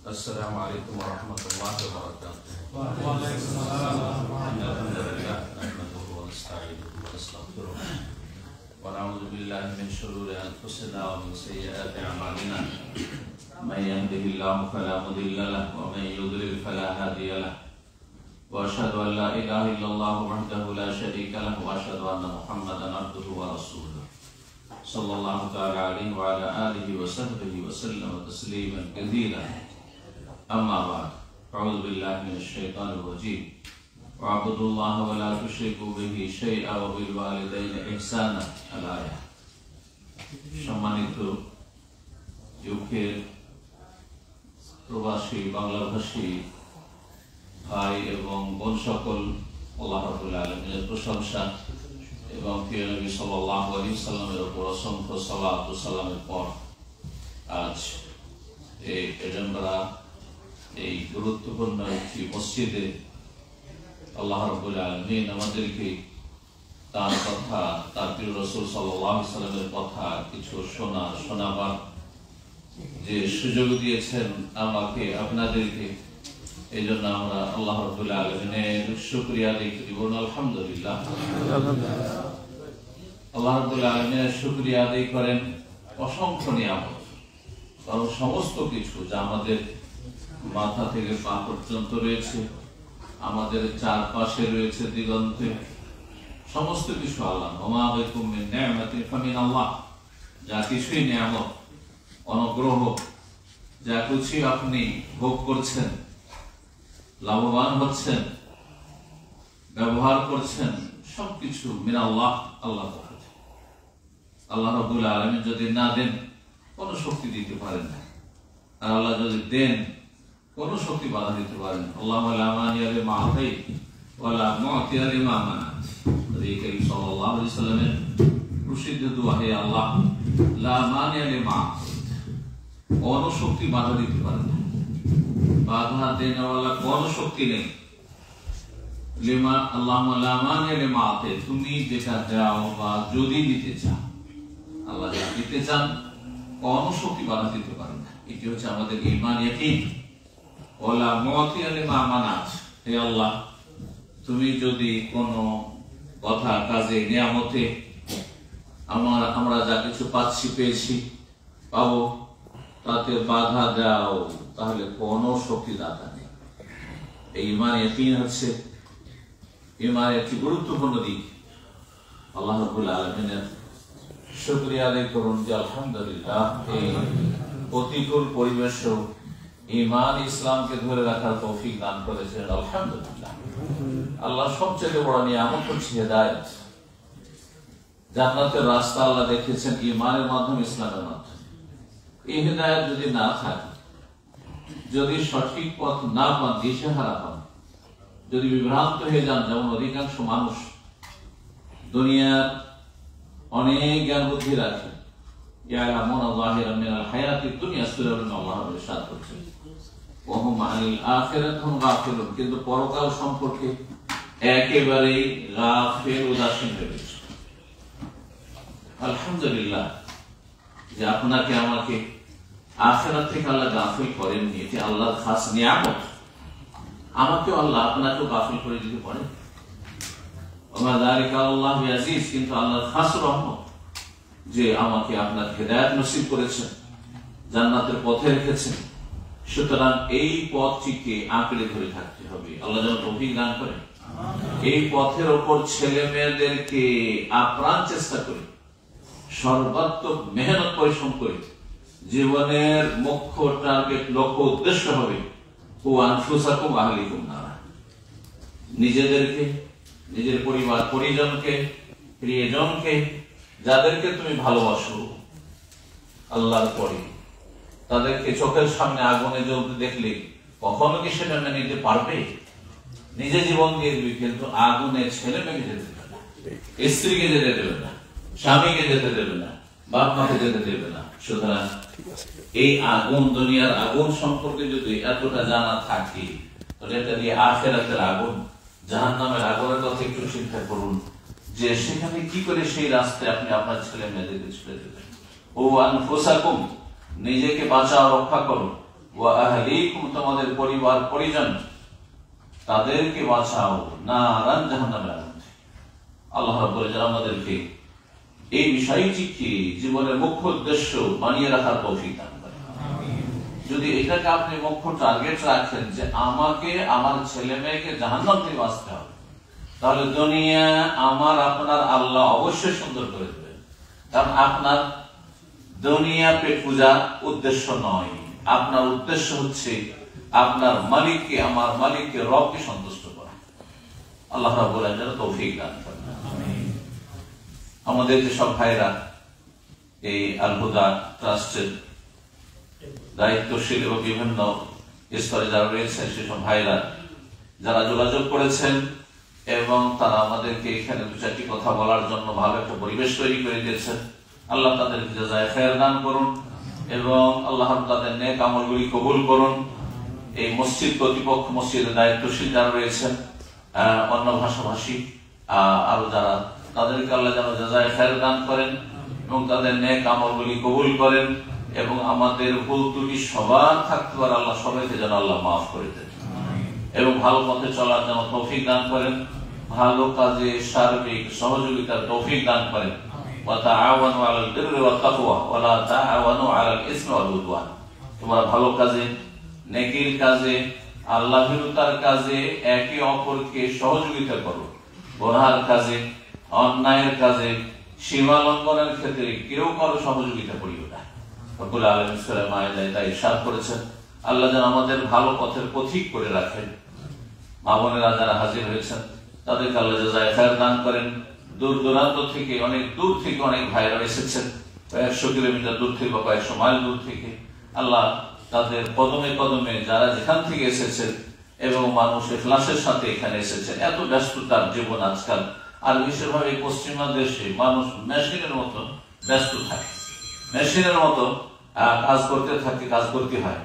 السلام عليكم ورحمة الله وبركاته. الحمد لله نحمده ونستعينه ونستغفره ونعوذ بالله من شرور أنفسنا ومن سيئات أعمالنا. من يهده الله فلا مضل له ومن يضلل فلا هادي له. وأشهد أن لا إله إلا الله وحده لا شريك له وأشهد أن محمدا عبده ورسوله صلى الله تعالى عليه وعلى آله وصحبه وسلم تسليما كثيرا. أما بعد، أعوذ بالله من الشيطان الرجيم. واعبدوا الله ولا تشركوا به شيئا وبالوالدين إحسانا الآية. সম্মানিত ইউকের প্রবাসী বাংলাভাষী ভাই এবং বোন সকল, আল্লাহ রাব্বুল আলামিনের প্রশংসা এবং প্রিয় নবী সাল্লাল্লাহু আলাইহি সাল্লামের উপর অসংখ্য সালাত ও সালামের পর আজ এই এডেনবরা এই গুরুত্বপূর্ণ একটি মসজিদে আল্লাহ রাব্বুল আলামিন আমাদেরকে তার কথা, তার প্রিয় রাসূল সাল্লাল্লাহু আলাইহি সাল্লামের কথা কিছু শোনাবার যে সুযোগ দিয়েছেন আমাকে, আপনাদেরকে, এই জন্য আমরা আল্লাহ রাব্বুল আলামিনের শুকরিয়া আদায় করি। বলুন আলহামদুলিল্লাহ। আল্লাহ রাব্বুল আলামিনের শুকরিয়া আদায় করেন অসংখ্য নিয়ামত, কারণ সমস্ত কিছু যা আমাদের মাথা থেকে পা পর্যন্ত রয়েছে, আমাদের চারপাশে রয়েছে দিগন্তে, সমস্ত কিছু আল্লাহ। ওমা বিকুম মিন নি'মাতিন ফামিনাল্লাহ। যা কিছুই নিয়ামত, অনুগ্রহ, যা কিছু আপনি ভোগ করছেন, লাভবান হচ্ছেন, ব্যবহার করছেন, সবকিছু মিনাল্লাহ, আল্লাহ। আল্লাহ রাব্বুল আলামিন যদি না দেন কোন শক্তি দিতে পারেন না, আর আল্লাহ যদি দেন কোন শক্তি বাধা দিতে পারেন। আল্লাহু লা মানিয়া লিমা আতাইত ওয়া লা মু'তিয়া লিমা মানাত। নবী করিম সাল্লাল্লাহু আলাইহি সাল্লামের প্রসিদ্ধ দোয়া, হে আল্লাহ, লা মানিয়া লিমা আতাইত, কোন শক্তি বাধা দিতে পারে না, বাধা দেনেওয়ালা কোন শক্তি নেই। লিমা আল্লাহুম্মা লা মানিয়া লিমা আতাইত, তুমি যেটা দাও বা যদি দিতে চাও, আল্লাহ যা দিতে চান কোন শক্তি বাধা দিতে পারে না। এটি হচ্ছে আমাদের ঈমান, ইয়াকিন। ওয়ালা মু'তিয়া লিমা মানাত, হে আল্লাহ, তুমি যদি কোনো কথা, কাজে, নিয়ামতে আমরা যা কিছু পাচ্ছি, পেয়েছি, পাবো, তাতে বাধা দাও, তাহলে কোনো শক্তিদাতা নেই। এই ঈমান, ইয়াকিন হচ্ছে ঈমানের একটি গুরুত্বপূর্ণ দিক। আল্লাহ রাব্বুল আলামিনের শুকরিয়া আদায় করুন যে আলহামদুলিল্লাহ এই প্রতিকূল পরিবেশেও ঈমান, ইসলামকে ধরে রাখার তৌফিক দান করেছেন। আলহামদুলিল্লাহ। আল্লাহ সবচেয়ে বড় নিয়ামত হচ্ছে হিদায়াত। জান্নাতের রাস্তা আল্লাহ দেখিয়েছেন ঈমানের মাধ্যমে, ইসলামের মাধ্যমে। এই হিদায়াত যদি না থাকে, যদি সঠিক পথ না পান, দিশেহারা পান, যদি বিভ্রান্ত হয়ে যান, যেমন অধিকাংশ মানুষ দুনিয়ার অনেক জ্ঞান বুদ্ধি রাখে, ইয়ালামুনা যাহিরাম মিনাল হায়াতিদ দুনিয়া, সূরা আল্লাহ ইরশাদ করছেন, ওয়া হুম আনিল আখিরাতি হুম গাফিলুন, কিন্তু পরকাল সম্পর্কে একেবারেই গাফিল, উদাসীন হয়ে গেছে। আলহামদুলিল্লাহ যে আপনাকে আমাকে আখিরাত থেকে আল্লাহ গাফিল করেননি, এটি আল্লাহর খাস নিয়ামত। আমাকেও আল্লাহ আপনাকেও গাফিল করে দিতে পারে। ওমা যালিকা আল্লাহু বিআজিজ, কিন্তু আল্লাহর খাস রহমত যে আমাকে আপনার হেদায়েত নসিব করেছেন, জান্নাতের পথে রেখেছেন। সুতরাং এই পথটিকে আঁকড়ে ধরে থাকতে হবে। আল্লাহ যেন তৌফিক দান করেন। এই পথের ওপর ছেলে মেয়েদেরকে আপ্রাণ চেষ্টা করে, সর্বাত্মক মেহনত পরিশ্রম করে, জীবনের মুখ্য টার্গেট, লক্ষ্য, উদ্দেশ্য হবে ও আনফুসাকুম ওয়া আহলিকুম নার, নিজেদেরকে, নিজের পরিবার পরিজনকে, প্রিয়জনকে, যাদেরকে তুমি ভালোবাসো আল্লাহর পরে, তাদেরকে চোখের সামনে আগুনে জ্বলতে দেখলে কখনো কি সেটা মেনে নিতে পারবে? নিজে জীবন দিয়ে দিবি, কিন্তু আগুনে ছেলে মেয়েকে যেতে দেবে না, স্ত্রীকে যেতে দেবে না, স্বামীকে যেতে দেবে না, বাপ মাকে যেতে দেবে না। সুতরাং এই আগুন, দুনিয়ার আগুন সম্পর্কে যদি এতটা জানা থাকে, তাহলে এটা দিয়ে আখিরাতের আগুন, জাহান্নামের আগুনের কথা একটু চিন্তা করুন, যে সেখানে কি করে সেই রাস্তায় আপনি আপনার ছেলে মেয়েদেরকে ছেড়ে দেবেন। ও আনফুসাকুম, নিজেকে বাঁচাও, রক্ষা করো, ওয়া আহলিকুম, তোমাদের পরিবার পরিজন, তাদেরকে বাঁচাও নারান, জাহান্নামের আগুন থেকে। আল্লাহ রাব্বুল আলামিন আমাদেরকে এই বিষয়টিকে জীবনের মুখ্য উদ্দেশ্য বানিয়ে রাখার তৌফিক দান করেন। যদি এটাকে আপনি মুখ্য টার্গেট রাখেন যে আমাকে আমার ছেলে মেয়েকে জাহান্নাম থেকে বাঁচতে হবে, তাহলে দুনিয়া আমার আপনার আল্লাহ অবশ্যই সুন্দর করে দেবেন। কারণ আপনার দুনিয়া পেট পূজার উদ্দেশ্য নয়, আপনার উদ্দেশ্য হচ্ছে আপনার মালিককে, আমার মালিককে, রবকে সন্তুষ্ট করা। আল্লাহ রাব্বুল আলামিন যেন তৌফিক দান করেন। আমাদের যে সব ভাইরা এই আল হুদা ট্রাস্টের দায়িত্বশীল এবং বিভিন্ন স্তরে যারা রয়েছেন, সেসব ভাইরা যারা যোগাযোগ করেছেন এবং তারা আমাদেরকে এখানে দু চারটি কথা বলার জন্য ভালো একটা পরিবেশ তৈরি করে দিয়েছেন, আল্লাহ তাদেরকে জাযায়ে খায়র দান করুন এবং আল্লাহ তাদের নেক আমলগুলি কবুল করুন। এই মসজিদ কর্তৃপক্ষ, মসজিদের দায়িত্বশীল যারা রয়েছেন, অন্য ভাষাভাষী আরো যারা, তাদেরকে আল্লাহ যেন জাযায়ে খায়র দান করেন এবং তাদের নেক আমলগুলি কবুল করেন এবং আমাদের ভুল ত্রুটি সবার থাকতে পারে, আল্লাহ সবাইকে যেন আল্লাহ মাফ করে দেন এবং ভালো পথে চলার যেন তৌফিক দান করেন, ভালো কাজে সার্বিক সহযোগিতার তৌফিক দান করেন। ওয়া তাআওয়ানু আলাল বিররি ওয়াত তাকওয়া ওয়া লা তাআওয়ানু আলাল ইসমি ওয়াল উদওয়ান। তোমরা ভালো কাজে, নেকির কাজে, আল্লাহর কাজে একে অপরকে সহযোগিতা করো, গুনাহের কাজে, অন্যায়ের কাজে, সীমা লঙ্ঘনের ক্ষেত্রে কেউ কারো সহযোগিতা করিও না। রব্বুল আলামিন সূরা মায়েদায় তাই ইরশাদ করেছেন। আল্লাহ যেন আমাদের ভালো পথের পথিক করে রাখেন। মা বোনেরা যারা হাজির হয়েছেন তাদেরকে আল্লাহ জাযায়ে খায়র দান করেন। দূর দূরান্ত থেকে, অনেক দূর থেকে অনেক ভাইরা এসেছেন, 100 কিলোমিটার দূর থেকে বা 100 মাইল দূর থেকে। আল্লাহ তাদের কদমে কদমে যারা যেখান থেকে এসেছেন এবং মানুষ ইখলাসের সাথে এখানে এসেছেন। এত ব্যস্ততার জীবন আজকাল, আর বিশেষভাবে পশ্চিমা দেশে মানুষ মেশিনের মতো ব্যস্ত থাকে, মেশিনের মতো কাজ করতে থাকে, কাজ করতে হয়।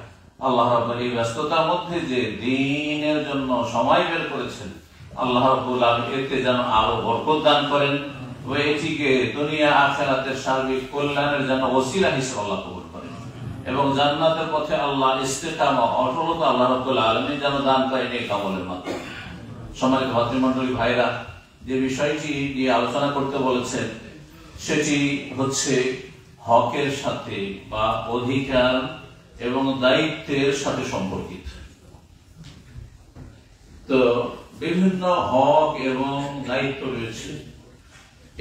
আল্লাহ রাব্বুল এই ব্যস্ততার মধ্যে যে দ্বীনের জন্য সময় বের করেছেন, আল্লাহ রাব্বুল আলামিন এতে যেন আরো বরকত দান করেন ও এটিকে দুনিয়া আখিরাতের সার্বিক কল্যাণের জন্য ওসিলা হিসেবে আল্লাহ কবুল করেন এবং জান্নাতের পথে আল্লাহ ইস্তেকামা, অটলতা আল্লাহ রাব্বুল আলামিন যেন দান করেন এই কামলের মাধ্যমে। সম্মানিত ভাতৃমণ্ডলী ভাইরা, যে বিষয়টি নিয়ে আলোচনা করতে বলেছেন সেটি হচ্ছে হকের সাথে বা অধিকার এবং দায়িত্বের সাথে সম্পর্কিত। তো বিভিন্ন হক এবং দায়িত্ব রয়েছে।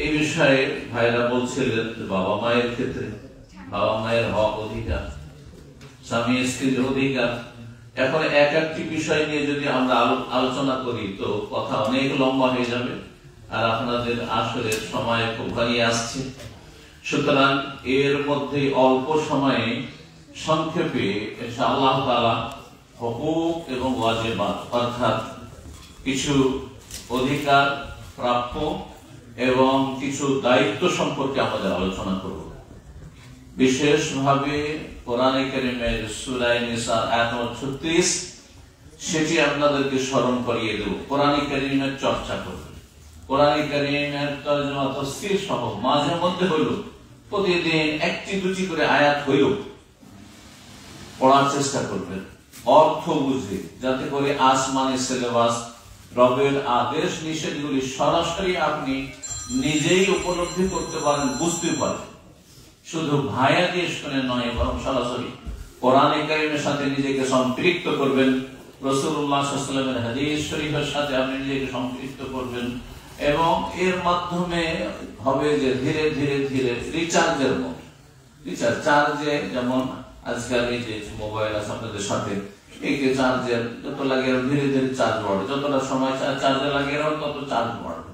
এই বিষয়ে ভাইরা বলছিলেন বাবা মায়ের ক্ষেত্রে, বাবা মায়ের হক অধিকার, স্বামী স্ত্রীর অধিকার। এখন এক একটি বিষয় নিয়ে যদি আমরা আলোচনা করি তো কথা অনেক লম্বা হয়ে যাবে, আর আপনাদের আসলে সময় খুব ঘনিয়ে আসছে। সুতরাং এর মধ্যে অল্প সময়ে সংক্ষেপে ইনশাআল্লাহ তাআলা হুকুক এবং ওয়াজিবাত, অর্থাৎ কিছু অধিকার প্রাপ্য এবং কিছু দায়িত্ব সম্পর্কে আমাদের আলোচনা করব। বিশেষভাবে কোরআনে কারীমের সূরা নিসা আয়াত 36 সেটি আপনাদেরকে স্মরণ করিয়ে দেব। কোরআনে কারীমের চর্চা করব, কোরআনে কারীমের তরজমা তাফসীর সহ মাঝে মধ্যে হলো প্রতিদিন একটি দুটি করে আয়াত হইল পড়ার চেষ্টা করবেন, অর্থ বুঝে, যাতে করে আসমানের সিলেবাস, রবের আদেশ নিষেধগুলি সরাসরি আপনি নিজেই উপলব্ধি করতে পারেন, বুঝতে পারেন। শুধু ভায়া দিয়ে শুনে নয়, বরং সরাসরি কোরআনে কারীমের সাথে নিজেকে সম্পৃক্ত করবেন, রাসূলুল্লাহ সাল্লাল্লাহু আলাইহি ওয়াসাল্লামের হাদিস শরীফের সাথে আপনি নিজেকে সম্পৃক্ত করবেন এবং এর মাধ্যমে হবে যে ধীরে ধীরে ধীরে রিচার্জের মতো, রিচার্জ চার্জে, যেমন আজকাল এই যে মোবাইল আছে আপনাদের সাথে, এই যে চার্জের যত লাগে ধীরে ধীরে চার্জ বাড়বে, যতটা সময় চার্জে লাগে তত চার্জ বাড়বে।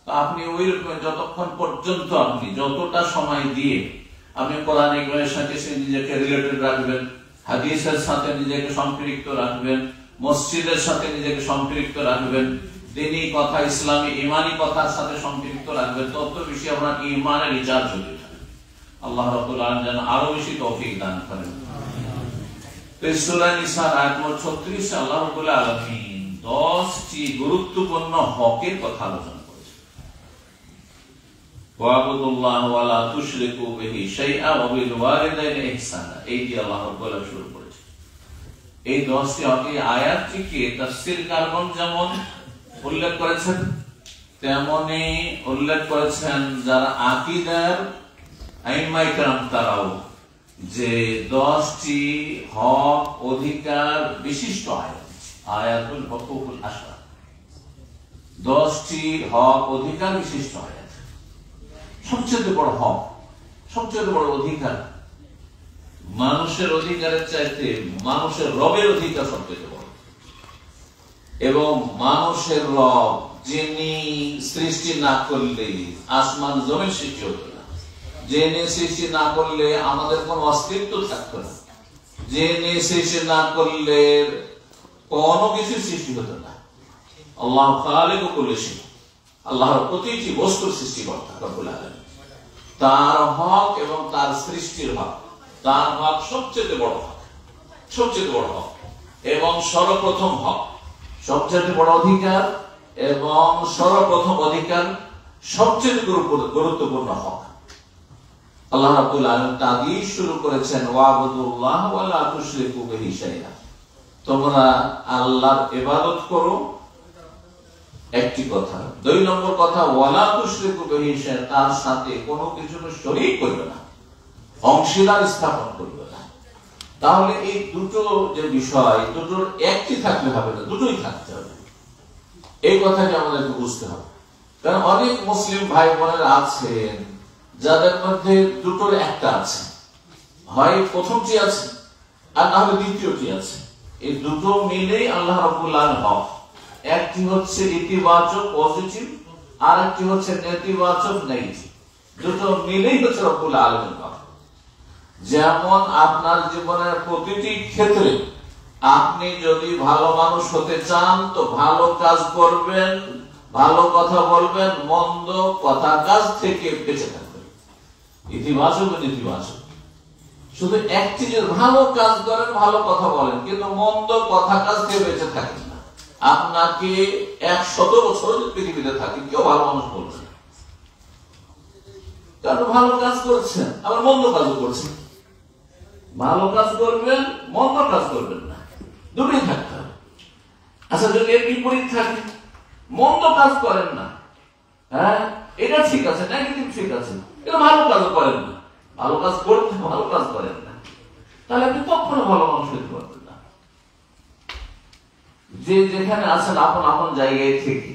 তো আপনি ওই যতক্ষণ পর্যন্ত আপনি যতটা সময় দিয়ে আপনি কোরআন কারীমের সাথে নিজেকে রিলেটেড রাখবেন, হাদিসের সাথে নিজেকে সম্পৃক্ত রাখবেন, মসজিদের সাথে নিজেকে সম্পৃক্ত রাখবেন, দ্বীনি কথা, ইসলামী ইমানি কথার সাথে সম্পৃক্ত রাখবেন, তত বেশি আপনার ইমানের রিচার্জ হতে থাকে। আল্লাহ রাব্বুল আলামিন যেন আরো বেশি তৌফিক দান করেন। সূরা নিসা আয়াত 36 আল্লাহ রাব্বুল আলামিন 10টি গুরুত্বপূর্ণ হকের কথা আলোচনা করেছেন। ওয়াবুদুল্লাহ ওয়া লা তুশরিকু বিহি শাইআ ওয়া বিল ওয়ালিদাইনি ইহসানা, এই দিয়ে আল্লাহ রাব্বুল আলামিন শুরু করেছেন। এই 10টি আয়াতটিকে তাফসীর কারগণ যেমন উল্লেখ করেছেন, তেমনি উল্লেখ করেছেন যারা আকীদার আইম্মায়ে কেরাম তারাও, যে 10টি হক অধিকার বিশিষ্ট আয়াতুল হুকুকুল আশরা, 10টি হক অধিকার বিশিষ্ট আয়াত। সবচেয়ে বড় হক, সবচেয়ে বড় অধিকার, মানুষের অধিকারের চাইতে মানুষের রবের অধিকার সবচেয়ে বড়। এবং মানুষের রব যিনি সৃষ্টি না করলে আসমান জমিন সৃষ্টি হতো না, যিনি সৃষ্টি না করলে আমাদের কোন অস্তিত্ব থাকতো না, যিনি সৃষ্টি না করলে কোনো কিছু সৃষ্টি হতো না। আল্লাহ খালিক কুল্লি শাই, আল্লাহর প্রতিটি বস্তুর সৃষ্টিকর্তা রব্বুল আলামিন। তার হক এবং তার সৃষ্টির হক, তার হক সবচেয়ে বড় হক, সবচেয়ে বড় হক এবং সর্বপ্রথম হক, সবচেয়ে বড় অধিকার এবং সর্বপ্রথম অধিকার, সবচেয়ে গুরুত্বপূর্ণ হক। আল্লাহ রাব্বুল আলামিন তাগীদ শুরু করেছেন ওয়াবুদুল্লাহ ওয়া লা তুশরিকু বিহি শাইআ, তোমরা আল্লাহর ইবাদত করো, একটি কথা। 2 নম্বর কথা ওয়ালা তুশরিকু বিহি শাইআ, তার সাথে কোনো কিছু শরীক করবে না, অংশীদার স্থাপন করবে না। তাহলে এই দুটো যে বিষয়, দুটোর একটি থাকলে হবে না, দুটোই থাকতে হবে। এই কথাটি আমাদেরকে বুঝতে হবে। কারণ অনেক মুসলিম ভাই বোনেরা আছেন যাদের মধ্যে দুটোর একটা আছে, হয় প্রথমটি আছে আর না হলে দ্বিতীয়টি আছে। এই দুটো মিলেই আল্লাহ রাব্বুল আলামিন হক। একটি হচ্ছে ইতিবাচক পজিটিভ, আর একটি হচ্ছে নেতিবাচক নেগেটিভ। দুটো মিলেই হচ্ছে রাব্বুল আলামিন হক। যেমন আপনার জীবনের প্রতিটি ক্ষেত্রে আপনি যদি ভালো মানুষ হতে চান তো ভালো কাজ করবেন, ভালো কথা বলবেন, মন্দ কথা কাজ থেকে বেঁচে থাকবেন, ইতিবাচক ও নেতিবাচক। শুধু একটি যে ভালো কাজ করেন, ভালো কথা বলেন, কিন্তু মন্দ কথা কাজ থেকে বেঁচে থাকেন না, আপনাকে 100 বছর পৃথিবীতে থাকে কেউ ভালো মানুষ বলবে না। কারণ ভালো কাজ করছেন আবার মন্দ কাজও করছেন, ভালো কাজ করবেন, মন্দ কাজ করবেন না, দুটোই থাকতে হবে। আচ্ছা, যদি এর বিপরীত থাকে, মন্দ কাজ করেন না, হ্যাঁ এটা ঠিক আছে, নেগেটিভ ঠিক আছে, কিন্তু ভালো কাজও করেন না, ভালো কাজ করতে ভালো কাজ করেন না, তাহলে আপনি কখনো ভালো মানুষ হতে পারবেন না। যে যেখানে আছেন আপন আপন জায়গায় থেকে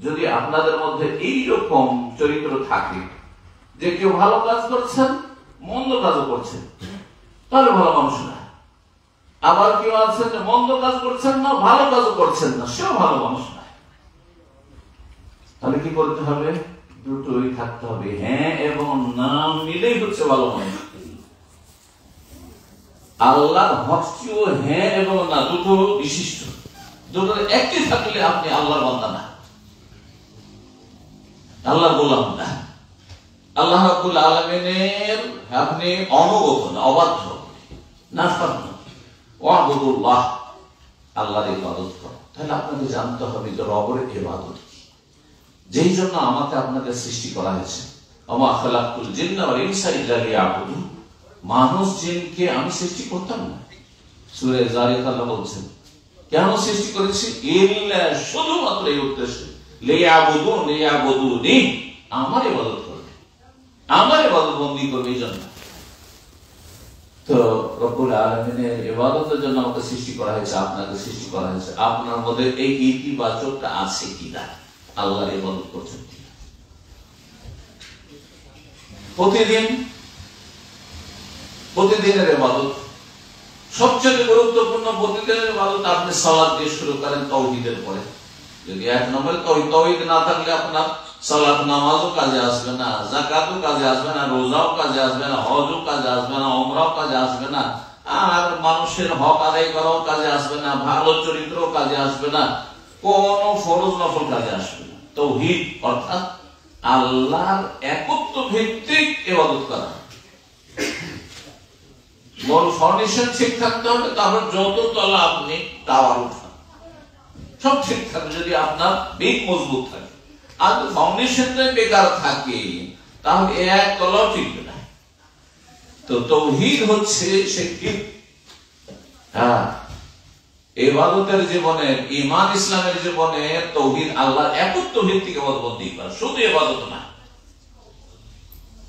যদি আপনাদের মধ্যে এইরকম চরিত্র থাকে যে কেউ ভালো কাজ করছেন, মন্দ কাজও করছেন, তাহলে ভালো মানুষ না। আবার কেউ আছেন যে মন্দ কাজ করছেন না, ভালো কাজও করছেন না, সেও ভালো মানুষ না। তাহলে কি করতে হবে? দুটোই থাকতে হবে, হ্যাঁ এবং না মিলেই হচ্ছে ভালো মানুষ। আল্লাহর হকটিও হ্যাঁ এবং না দুটো বিশিষ্ট, দুটোর একটি থাকলে আপনি আল্লাহর বান্দা না, আল্লাহর গোলাম না, আল্লাহ রাব্বুল আলামিনের আপনি অনুগত না, অবাধ্য না, ওয়াবুদুল্লাহ, আল্লাহর ইবাদত করো। তাহলে আপনাকে জানতে হবে যে রবের ইবাদত কি, যেই জন্য আমাকে আপনাকে সৃষ্টি করা হয়েছে। ওমা খালাকতুল জিন্না ওয়াল ইনসা ইল্লা লিয়াবুদুন, মানুষ জিনকে আমি সৃষ্টি করতাম না। সূরা যারিয়াত আল্লাহ বলছেন কেন সৃষ্টি করেছি? ইল্লা, শুধুমাত্র এই উদ্দেশ্যে, লিয়াবুদুন, লিয়াবুদুনি, আমার ইবাদত করবে, আমার ইবাদত বন্দী করবে। এই জন্য তো রব্বুল আলামিনের ইবাদতের জন্য আমাকে সৃষ্টি করা হয়েছে, আপনাকে সৃষ্টি করা হয়েছে। আপনার মধ্যে এই ইতিবাচকটা আছে কিনা, আল্লাহর ইবাদত করছেন কিনা? প্রতিদিনের ইবাদত সবচেয়ে গুরুত্বপূর্ণ। প্রতিদিনের ইবাদত আপনি সালাত দিয়ে শুরু করেন তাওহীদের পরে। যদি 1 নম্বর তাওহীদ না থাকলে আপনার সালাত নামাজও কাজে আসবে না, যাকাতও কাজে আসবে না, রোজাও কাজে আসবে না, হজও কাজে আসবে না, উমরাও কাজে আসবে না, আর মানুষের হক আদায় করাও কাজে আসবে না, ভালো চরিত্রও কাজে আসবে না, কোন ফরজ নফল কাজে আসবে না। তাওহীদ অর্থাৎ আল্লাহর একত্ব ভিত্তিক ইবাদত করা। মূল ফাউন্ডেশন ঠিক থাকতে হবে, তারপর যত তলা আপনি টাওয়ার উঠান সব ঠিক থাকবে। যদি আপনার বেগ মজবুত থাকে, আর ফাউন্ডেশনটাই বেকার থাকে তাহলে এক তলাও টিকবে না। তো তাওহীদ হচ্ছে সেই ভিত। হ্যাঁ, ইবাদতের জীবনে, ঈমান ইসলামের জীবনে তাওহীদ, আল্লাহর একত্ব ভিত্তিক ইবাদতবন্দি করা, শুধু ইবাদত না।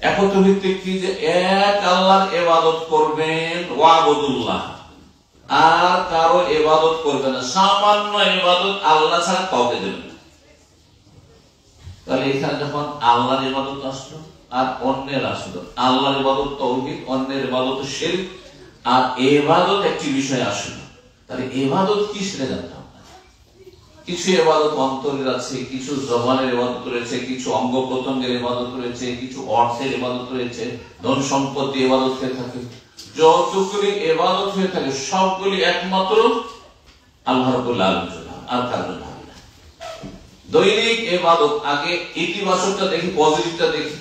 একত্ব ভিত্তিক কি? যে এক আল্লাহর ইবাদত করবেন, ওয়াবুদুল্লাহ, আর কারো ইবাদত করবেন না। সামান্য ইবাদত আল্লাহ ছাড়া কাউকে দেবেন না। তাহলে এখানে যখন আল্লাহর ইবাদত আসলো আর অন্যের আসলো, আল্লাহর ইবাদত তাওহীদ, অন্যের ইবাদত শিরক, আর ইবাদত একটি বিষয় আসলো। তাহলে ইবাদত কি সেটা জানতাম না। কিছু ইবাদত অন্তরের আছে, কিছু জবানের ইবাদত রয়েছে, কিছু অঙ্গ প্রত্যঙ্গের ইবাদত রয়েছে, কিছু অর্থের ইবাদত রয়েছে, ধন সম্পত্তি ইবাদত হয়ে থাকে। যতগুলি ইবাদত হয়ে থাকে সবগুলি একমাত্র আল্লাহ রাব্বুল আলামিনের জন্য, আর কারো জন্য না। দৈনিক ইবাদত, আগে ইতিবাচকটা দেখি, পজিটিভটা দেখি।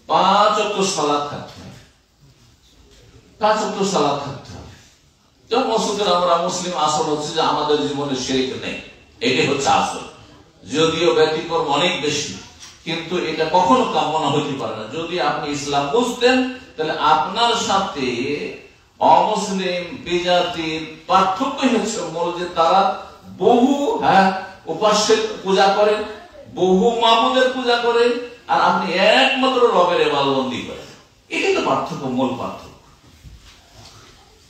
5 ওয়াক্ত সালাত থাকতে হবে, 5 ওয়াক্ত সালাত থাকতে হবে। যেমন মসজিদের আমরা মুসলিম আসল হচ্ছে যে আমাদের জীবনে শিরক নেই, এটাই হচ্ছে আসল। যদিও ব্যতিক্রম অনেক বেশি, কিন্তু এটা কখনো কামনা হইতে পারে না। যদি আপনি ইসলাম বুঝতেন, তাহলে আপনার সাথে অমুসলিম বিজাতির পার্থক্য হচ্ছে মূল যে তারা বহু উপাস্যের পূজা করেন, বহু মাবুদের পূজা করেন, আর আপনি একমাত্র রবের ইবাদতবন্দি করেন। এটাই তো পার্থক্য, মূল পার্থক্য।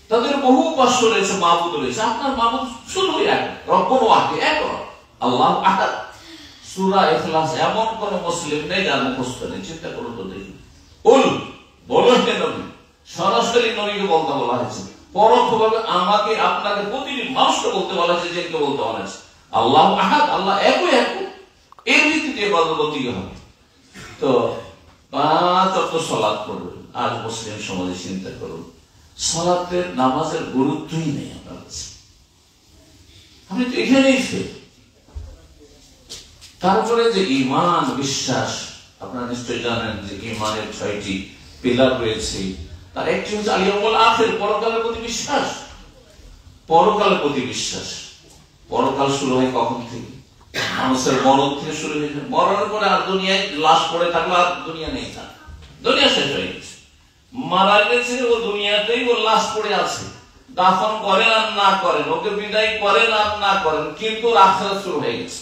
তাদের বহু উপাস্য রয়েছে, মাবুদ রয়েছে, আপনার মাবুদ শুধু এক, রব্বুল ওয়াহিদ, এক রব, আল্লাহু আহাদ। সূরা ইখলাস এমন কোন মুসলিম নেই যার মুখস্থ নেই। চিন্তা করুন তো দেখি। বলো হে নবী, সরাসরি নবীকে বলতে বলা হয়েছে, পরোক্ষভাবে আমাকে, আপনাকে, প্রতিটি মানুষকে বলতে বলা হয়েছে, যেকে বলতে বলা হয়েছে আল্লাহু আহাদ, আল্লাহ একই এক। এর ভিত্তিতে ইবাদতবন্দি হবে। তো 5 ওয়াক্ত সালাত পড়বেন। আজ মুসলিম সমাজে চিন্তা করুন, সালাতের, নামাজের গুরুত্বই নেই আপনার কাছে। আপনি তো এখানেই ফেল। তারপরে যে ঈমান, বিশ্বাস, আপনারা নিশ্চয়ই জানেন যে ঈমানের 6টি পিলার রয়েছে। তার একটি হচ্ছে আল ইয়াউমুল আখির, পরকালের প্রতি বিশ্বাস। পরকালের প্রতি বিশ্বাস। পরকাল শুরু হয় কখন থেকে? মানুষের মরণ থেকে শুরু হয়েছে। মরণের পরে আর দুনিয়ায় লাশ পড়ে থাকলে আর দুনিয়া নেই, তার দুনিয়া শেষ হয়ে গেছে। মারা গেছে, ও দুনিয়াতেই ওর লাশ পড়ে আছে। দাফন করেন আর না করেন, ওকে বিদায় করেন আর না করেন, কিন্তু আখিরাত শুরু হয়ে গেছে।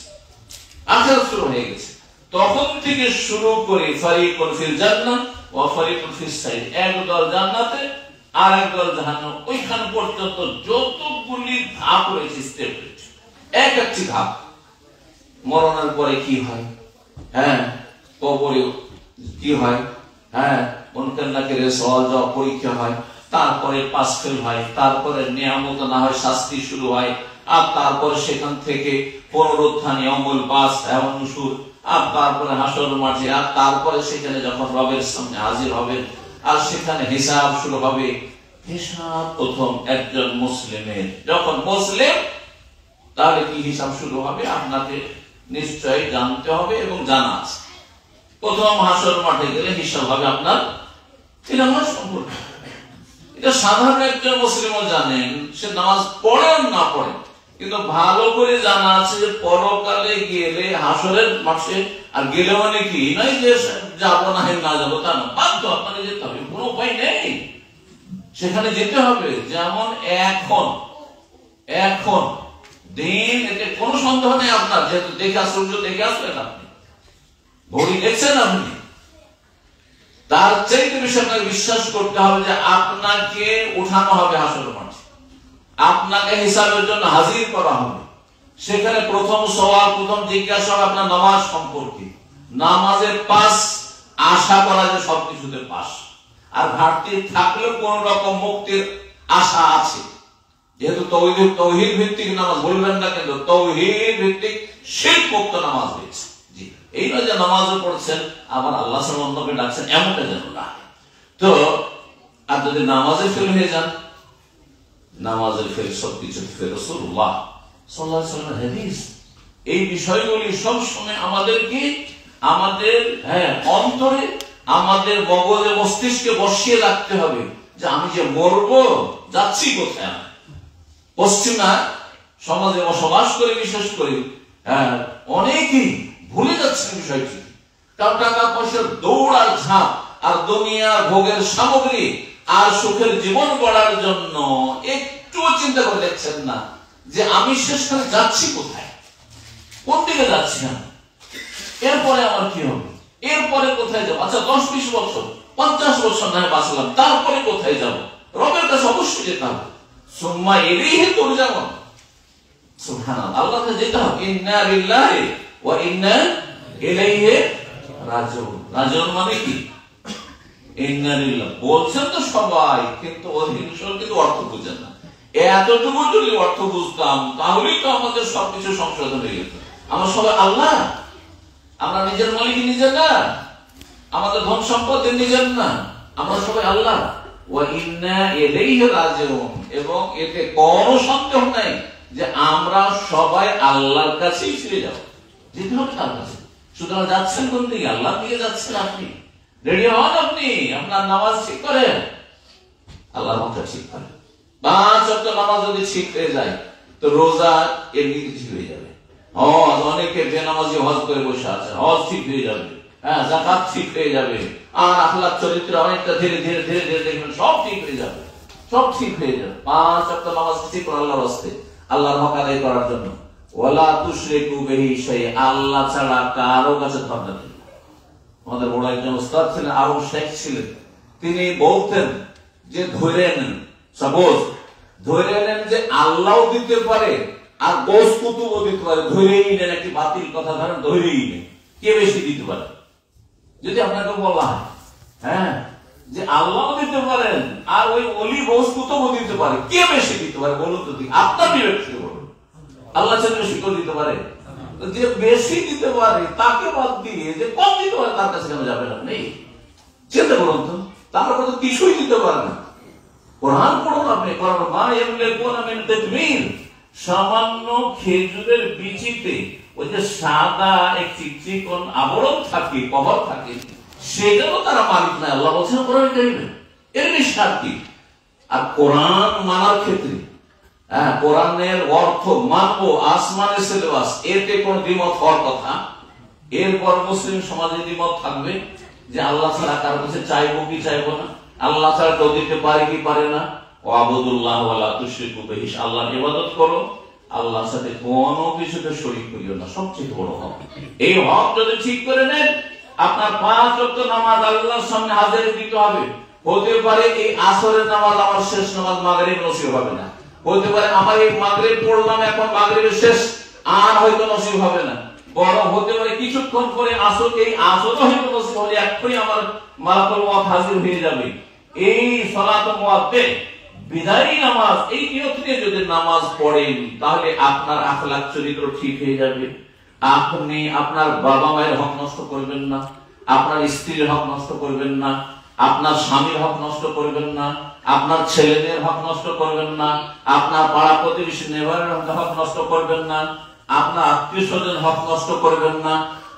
আখিরাত শুরু হয়ে গেছে। তখন থেকে শুরু করে ফারিকুন ফিল জান্নাহ ওয়া ফারিকুন ফিস সাইর, একদল জান্নাতে আর একদল জাহান্নাম, ওইখান পর্যন্ত যতগুলি ধাপ রয়েছে, স্টেপ রয়েছে, এক একটি ধাপ। মরণের পরে কি হয়? কবরে কি হয়? মুনকার নাকিরের সওয়াল জবাব পরীক্ষা হয়, তারপরে পাস ফেল হয়, তারপরে নিয়ামত না হয়, শাস্তি শুরু হয়, আর তারপরে সেখান থেকে পুনরুত্থান, ইয়াউমুল বাস, ইয়াউমুন নুশুর, আর তারপরে হাসর মাঠে, আর তারপরে সেখানে যখন রবের সামনে হাজির হবেন, আর সেখানে হিসাব শুরু হবে। হিসাব প্রথম একজন মুসলিমের, যখন মুসলিম, তাহলে কি হিসাব শুরু হবে আপনাকে নিশ্চয়ই জানতে হবে এবং জানা আছে। প্রথম হাসর মাঠে গেলে হিসাব হবে আপনার নামাজ সম্পর্কে। এটা সাধারণ একজন মুসলিমও জানেন, সে নামাজ পড়ে আর না পড়ে, কিন্তু ভালো করে জানা আছে যে পরকালে গেলে হাসরের মাঠে, আর গেলে মানে কি নাই যে যাবো না না যাবো তা না, বাধ্য আপনাকে যেতে হবে, কোনো উপায় নেই, সেখানে যেতে হবে। যেমন এখন দিন, এতে কোনো সন্দেহ নেই আপনার, যেহেতু দেখে সূর্য দেখে আসলেন, আপনি ঘড়ি দেখছেন, আপনি তার চাইতে বেশি আপনাকে বিশ্বাস করতে হবে যে আপনাকে উঠানো হবে হাসরের মাঠে, আপনাকে হিসাবের জন্য হাজির করা হবে। সেখানে প্রথম সওয়াল, প্রথম জিজ্ঞাসা হবে আপনার নামাজ সম্পর্কে। নামাজের পাস, আশা করা যে সবকিছুতে পাস, আর ঘাটতি থাকলেও কোন রকম মুক্তির আশা আছে। যেহেতু তাওহীদ ভিত্তিক নামাজ, বলবেন না কিন্তু তাওহীদ ভিত্তিক শিরক মুক্ত নামাজ হয়েছে। জি, এই নয় যে নামাজও পড়ছেন আবার আল্লাহ সম্বন্ধে ডাকছেন, এমনটা যেন না। তো আর যদি নামাজে ফেল হয়ে যান, নামাজের ফেল সবকিছু ফেল। রাসূলুল্লাহ সাল্লাল্লাহু আলাইহি ওয়াসাল্লামের হাদিস, এই বিষয়গুলি সব সময় আমাদেরকে আমাদের অন্তরে, আমাদের মগজে, মস্তিষ্কে বসিয়ে রাখতে হবে যে আমি যে মরবো, যাচ্ছি কোথায়। পশ্চিমা সমাজে বসবাস করে, বিশেষ করে অনেকেই ভুলে যাচ্ছেন বিষয়টি। কারণ টাকা পয়সার দৌড় আর ঝাঁপ, আর দুনিয়ার ভোগের সামগ্রী আর সুখের জীবন গড়ার জন্য একটুও চিন্তা করে দেখছেন না যে আমি শেষখানে যাচ্ছি কোথায়, কোন দিকে যাচ্ছি না, এরপরে আমার কি হবে, এরপরে কোথায় যাবো। আচ্ছা 10-20 বছর 50 বছর নয় বাঁচলাম, তারপরে কোথায় যাব? রবের কাছে অবশ্যই যেতে হবে। সুম্মা ইলাইহি তুরজাউন, সুবহানাল্লাহ, আল্লাহর কাছে যেতে হবে। ইন্না লিল্লাহি ওয়া ইন্না ইলাইহি রাজিউন। রাজিউন মানে কি? ইন্না লিল্লাহ বলছেন তো সবাই, কিন্তু অধিকাংশ কিন্তু অর্থ বুঝেন না। এতটুকু যদি অর্থ বুঝতাম তাহলেই তো আমাদের সবকিছু সংশোধন হয়ে যেত। আমরা সবাই আল্লাহ, আমরা নিজের মালিক নিজের না, আমাদের ধন সম্পদ নিজের না, আমরা সবাই আল্লাহ। ওয়া ইন্না ইলাইহি রাজিউন, এবং এতে কোনো সন্দেহ নাই যে আমরা সবাই আল্লাহর কাছেই ফিরে যাব, যেতে হবে তার কাছে। সুতরাং যাচ্ছেন কোন দিকে? আল্লাহর দিকে যাচ্ছেন। আপনি রেডি হন, আপনি আপনার নামাজ ঠিক করেন, আল্লাহর মতো ঠিক করেন। 5 ওয়াক্ত নামাজ যদি ঠিক হয়ে যায় তো রোজা এমনি ঠিক হয়ে যাবে। হজ, অনেকে বেনামাজি হজ করে বসে আছে, হজ ঠিক হয়ে যাবে। হ্যাঁ, যাকাত ঠিক হয়ে যাবে। আর আখলাক চরিত্র অনেকটা ধীরে ধীরে ধীরে ধীরে দেখবেন সব ঠিক হয়ে যাবে, সব ঠিক হয়ে যাবে। 5 ওয়াক্ত নামাজ ঠিক করে আল্লাহর রাস্তায়, আল্লাহর হক আদায় করার জন্য। ওয়ালা তুশরিকু বিহি শাইআ, আল্লাহ ছাড়া কারো কাছে ধর্ম নেই। আমাদের বড় একজন উস্তাদ ছিলেন, আরব শেখ ছিলেন, তিনি বলতেন যে ধরে নেন, সাপোজ ধরে নেন যে আল্লাহও দিতে পারে আর গোস কুতুবও দিতে পারে, ধরেই নেন, একটি বাতিল কথা ধরেন, ধরেই নেন, কে বেশি দিতে পারে? যদি আপনাকে বলা হয় হ্যাঁ যে আল্লাহও দিতে পারেন আর ওই অলি গোস কুতুবও দিতে পারে, কে বেশি দিতে পারে বলুন তো? আপনার বিবেক থেকে বলুন। আল্লাহ চাইলে বেশি করে দিতে পারে, যে বেশি দিতে পারে তাকে বাদ দিয়ে যে কম দিতে পারে তার কাছে কেন যাবেন আপনি? চিন্তা করুন তো, তার কথা কিছুই দিতে পারে না। কোরআন পড়ুন আপনি, কোরআন মা ইয়ামলিকুনা মিন তাদমির, সামান্য খেজুরের বিচিতে ওই যে সাদা এক চিকচিকন আবরণ থাকে, কভার থাকে, সেটাও তারা মালিক না। আল্লাহ বলছেন কোরআন কারিমে, এর নিঃস্বাদ কি? আর কোরআন মানার ক্ষেত্রে কোরআনের অর্থ মানবো, আসমানের সিলেবাস, এতে কোন দ্বিমত হওয়ার কথা। এরপর মুসলিম সমাজে দ্বিমত থাকবে যে আল্লাহ ছাড়া কারো কাছে চাইবো কি চাইবো না, আল্লাহ ছাড়া কেউ দিতে পারে কি পারে না। ওয়াবুদুল্লাহ ওয়ালা তুশরিকু বিহি, আল্লাহর ইবাদত করো, আল্লাহর সাথে কোনো কিছুতে শরীক করিও না, সবচেয়ে বড় হক। এই হক যদি ঠিক করে নেন, আপনার 5 ওয়াক্ত নামাজ আল্লাহর সামনে হাজির দিতে হবে। হতে পারে এই আসরের নামাজ আমার শেষ নামাজ, মাগরিব নসিব হবে না। হতে পারে আমার এই মাগরিব পড়লাম, এখন মাগরিবের শেষ, আর হয়তো নসিব হবে না। বরং হতে পারে কিছুক্ষণ পরে আসর, এই আসরও হয়তো নসিব হলে এক্ষুনি আমার মালাকুল মউত হাজির হয়ে যাবে। এই সালাত মুআদ্দে, বিদায়ী নামাজ, এই নিয়ত নিয়ে যদি নামাজ পড়েন তাহলে আপনার আখলাক চরিত্র ঠিক হয়ে যাবে। আপনি আপনার বাবা মায়ের হক নষ্ট করবেন না, আপনার স্ত্রীর হক নষ্ট করবেন না, আপনার স্বামীর হক নষ্ট করবেন না, আপনার ছেলেদের হক নষ্ট করবেন না, আপনার পাড়া প্রতিবেশী নেবারের হক নষ্ট করবেন না, আপনার আত্মীয় স্বজন হক নষ্ট করবেন না,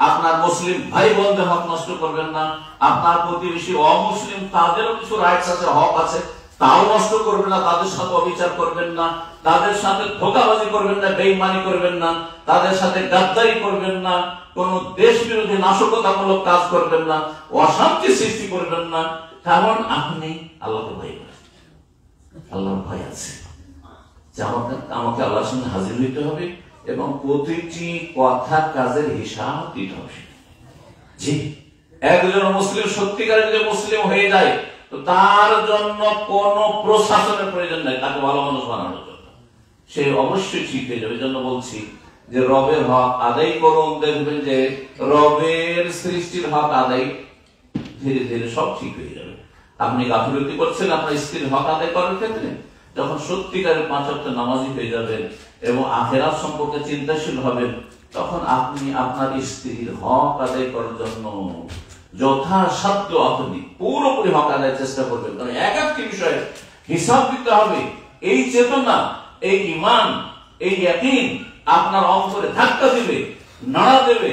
আপনার মুসলিম ভাই বোনদের হক নষ্ট করবেন না, আপনার প্রতিবেশী অমুসলিম তাদেরও কিছু রাইটস আছে, হক আছে, তাও নষ্ট করবেন না, তাদের সাথে অবিচার করবেন না, তাদের সাথে ধোঁকাবাজি করবেন না, বেঈমানি করবেন না, তাদের সাথে গাদ্দারি করবেন না, কোন দেশ বিরোধী নাশকতামূলক কাজ করবেন না, অশান্তি সৃষ্টি করবেন না। কারণ আপনি আল্লাহকে ভয় করেন, আল্লাহর ভয় আছে যে আমাকে আল্লাহর সামনে হাজির হইতে হবে এবং প্রতিটি কথা কাজের হিসাব দিতে হবে। জি, একজন মুসলিম সত্যিকারের যদি মুসলিম হয়ে যায় তো তার জন্য কোন প্রশাসনের প্রয়োজন নাই, তাকে ভালো মানুষ বানানোর জন্য। সে অবশ্যই ঠিক হয়ে যাবে। এই জন্য বলছি যে রবের হক আদায় করুন, দেখবেন যে রবের সৃষ্টির হক আদায় ধীরে ধীরে সব ঠিক হয়ে যাবে। আপনি গাফিলতি করছেন আপনার স্ত্রীর হক আদায় করার ক্ষেত্রে, যখন সত্যিকারের 5 ওয়াক্ত নামাজি হয়ে যাবেন এবং আখিরাত সম্পর্কে চিন্তাশীল হবেন, তখন আপনি আপনার স্ত্রীর হক আদায় করার জন্য যথাসাধ্য আপনি পুরোপুরি হক আদায়ের চেষ্টা করবেন। কারণ এক একটি বিষয়ে হিসাব দিতে হবে। এই চেতনা, এই ঈমান, এই ইয়াকিন আপনার অন্তরে ধাক্কা দিবে, নাড়া দেবে,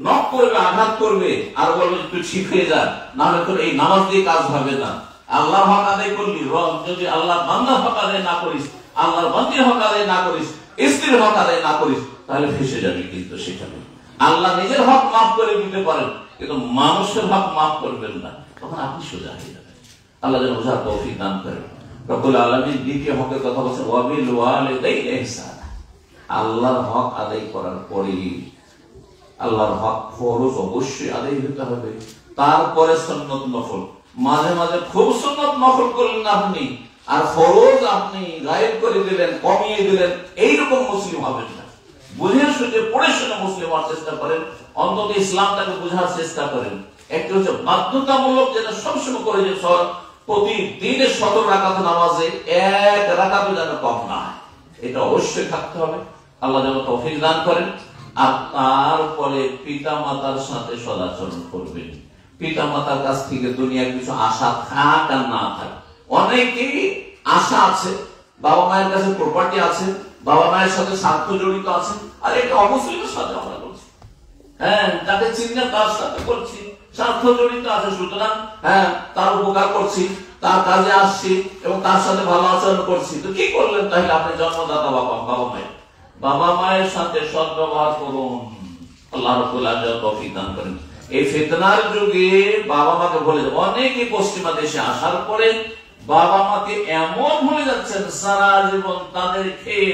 নক করবে, আঘাত করবে, আর বলবে তুই ঠিক হয়ে যা, না হলে তোর এই নামাজ দিয়ে কাজ হবে না। আল্লাহর হক আদায় করলি, যদি আল্লাহর বান্দার হক আদায় না করিস, আল্লাহর বান্দির হক আদায় না করিস, স্ত্রীর হক আদায় না করিস, তাহলে ফেসে যাবে। কিন্তু সেখানে আল্লাহ নিজের হক মাফ করে দিতে পারেন, কিন্তু মানুষের হক মাফ করবেন না, তখন আপনি সোজা হয়ে যাবেন। আল্লাহ যেন বোঝার তৌফিক দান করেন। রব্বুল আলামিন দ্বিতীয় হকের কথা বলছেন, ওয়াবিল ওয়ালিদাইনি ইহসানা। আল্লাহর হক আদায় করার পরে আল্লাহর হক ফরজ অবশ্যই আদায় হতে হবে, তারপরে সুন্নত নফল। মাঝে মাঝে খুব সুন্নত নফল করলেন আপনি, আর ফরজ আপনি গায়েব করে দিলেন, কমিয়ে দিলেন, এইরকম মুসলিম হবেন না। বুঝে শুনে পড়ে শুনে মুসলিম হওয়ার চেষ্টা করেন, অন্তত ইসলামটাকে বোঝার চেষ্টা করেন। একটা হচ্ছে বাধ্যতামূলক, যেটা সবসময় করে যে প্রতিদিনের 17 রাকাত নামাজে 1 রাকাতও যেন কম না হয়, এটা অবশ্যই থাকতে হবে। আল্লাহ যেন তৌফিক দান করেন। আর তারপরে পিতা মাতার সাথে সদাচরণ করবেন। পিতা মাতার কাছ থেকে দুনিয়ার কিছু আশা থাক আর না থাক, অনেকেই আশা আছে, বাবা মায়ের কাছে প্রপার্টি আছে, বাবা মায়ের সাথে স্বার্থ জড়িত আছে, আর এটা অমুসলিমের সাথে আমরা করছি। হ্যাঁ, যাকে চিন্তা তার সাথে করছি, স্বার্থ জড়িত আছে, সুতরাং হ্যাঁ তার উপকার করছি, তার কাজে আসছি এবং তার সাথে ভালো আচরণ করছি। তো কি করলেন তাহলে আপনি? জন্মদাতা বাবা মায়ের সাথে সদ্ব্যবহার করুন। আল্লাহ রাব্বুল আলামিন তৌফিক দান করেন। এই ফিতনার যুগে বাবা মাকে ভুলে যাবে অনেকে। পশ্চিমা দেশে আসার পরে বাবা মাকে এমন ভুলে যাচ্ছেন, সারা জীবন তাদের খেয়ে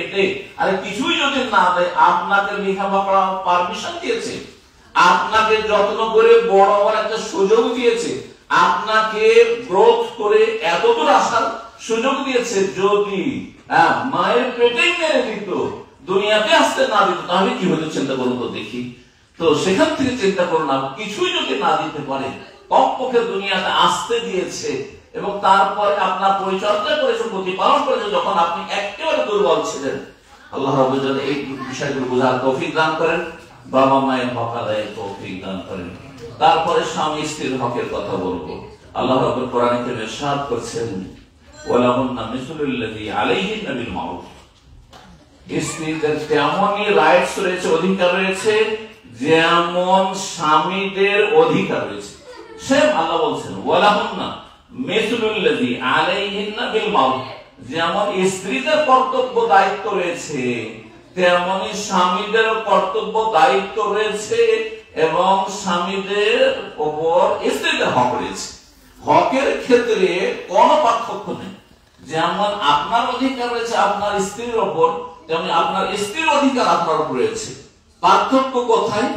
আরে কিছুই যদি না দেয়, আপনাকে লেখাপড়া পারমিশন দিয়েছে, আপনাকে যত্ন করে বড় হওয়ার একটা সুযোগ দিয়েছে, আপনাকে গ্রোথ করে এতদূর আসার সুযোগ দিয়েছে। যদি মায়ের পেটেই মেরে দিত, দুনিয়াতে আসতে না দিত, তাহলে কি হতো চিন্তা করুন তো দেখি। তো সেখান থেকে চিন্তা করুন, কিছুই যদি না দিতে পারে, কমপক্ষে দুনিয়াতে আসতে দিয়েছে এবং তারপরে আপনার পরিচর্যা করেছে, প্রতিপালন করেছে, যখন আপনি একেবারে দুর্বল ছিলেন। আল্লাহ রাব্বুল আলামিন এই বিষয়গুলো বোঝার তৌফিক দান করেন, বাবা মায়ের হক আদায়ের তৌফিক দান করেন। তারপরে স্বামী স্ত্রীর হকের কথা বলবো। আল্লাহ রাব্বুল কোরআনে কারীমে ইরশাদ করেছেন, ওয়ালাহুন্না মিসলুল্লাযী আলাইহিন্না বিল মারুফ। স্ত্রীদের তেমনই রাইটস রয়েছে, অধিকার রয়েছে, যেমন স্বামীদের অধিকার রয়েছে। সেম আল্লাহ বলছেন ওয়ালাহুন্না মিসলুল্লাযী আলাইহিন্না বিল মারুফ, যেমন স্ত্রীদের কর্তব্য দায়িত্ব রয়েছে, তেমনি স্বামীদের কর্তব্য দায়িত্ব রয়েছে এবং স্বামীদের উপর স্ত্রীদের হক রয়েছে। হকের ক্ষেত্রে কোনো পার্থক্য নেই। যেমন আপনার অধিকার রয়েছে আপনার স্ত্রীর উপর, তেমনি আপনার স্ত্রীর অধিকার আপনার উপর রয়েছে। পার্থক্য কোথায়?